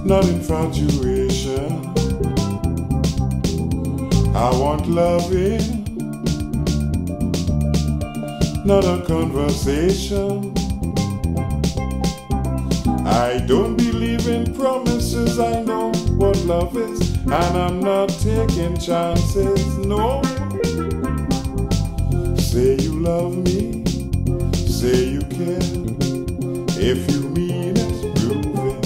not infatuation. I want loving, not a conversation. I don't believe in promises, I know what love is, and I'm not taking chances, no. Say you love me, say you care. If you mean it, prove it.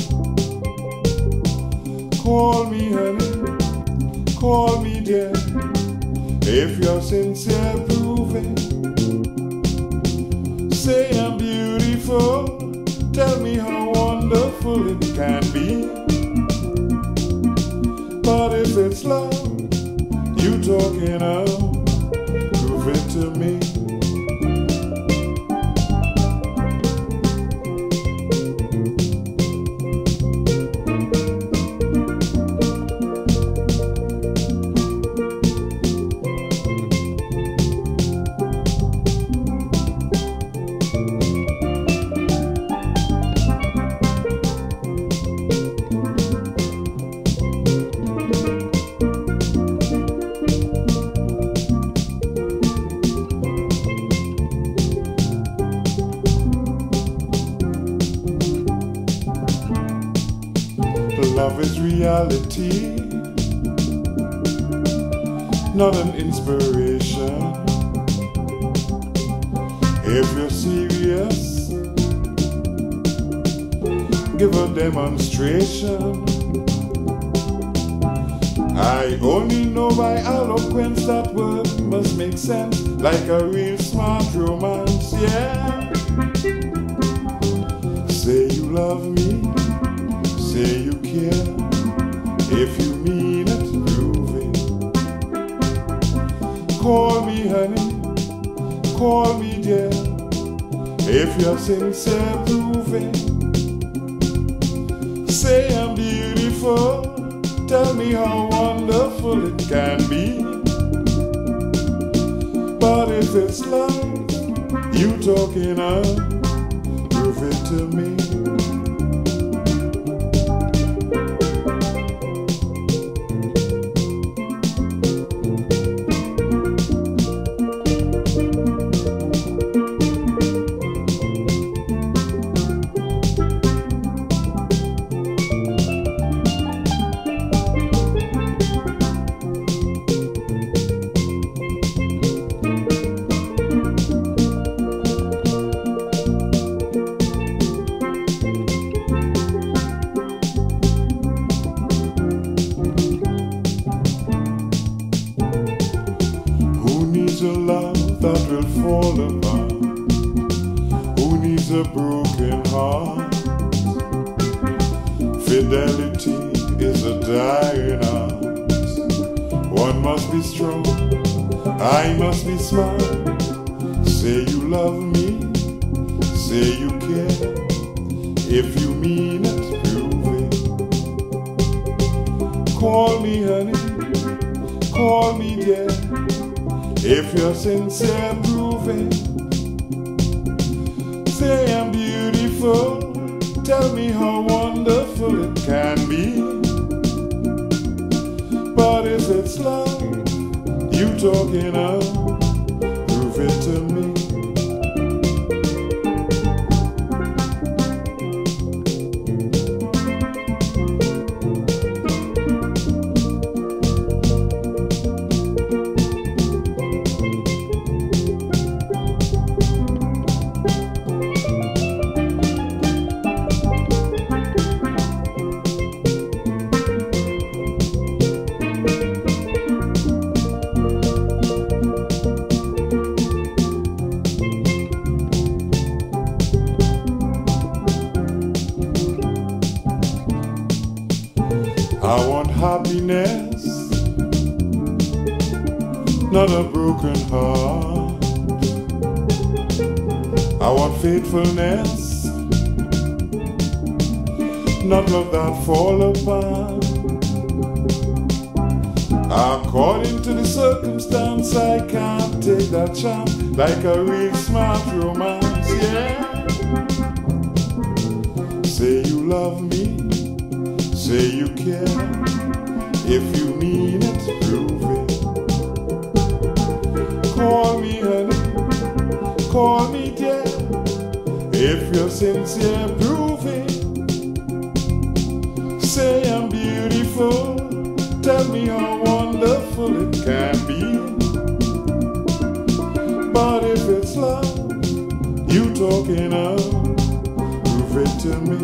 Call me honey, call me dear. If you're sincere, prove it. Say I'm beautiful, tell me how wonderful it can be. But if it's love you talking of, prove it to me. Love is reality, not an inspiration. If you're serious, give a demonstration. I only know by eloquence that word must make sense, like a real smart romance, yeah. Say you love me, say you care. If you mean it, prove it. Call me honey, call me dear. If you're sincere, prove it. Say I'm beautiful, tell me how wonderful it can be. But if it's love you talking of, prove it to me. A love that will fall apart? Who needs a broken heart? Fidelity is a dying art. One must be strong, I must be smart. Say you love me, say you care. If you mean it, prove it. Call me honey, call me dear. If you're sincere, prove it. Say I'm beautiful, tell me how wonderful it can be. But if it's love you talking of, prove it to me. I want happiness, not a broken heart. I want faithfulness, not love that fall apart. According to the circumstance, I can't take that chance, like a real smart romance, yeah. Say you love me, Say you care. If you mean it, prove it. Call me honey, call me dear. If you're sincere, prove it. Say I'm beautiful, tell me how wonderful it can be. But if it's love you talking of, prove it to me.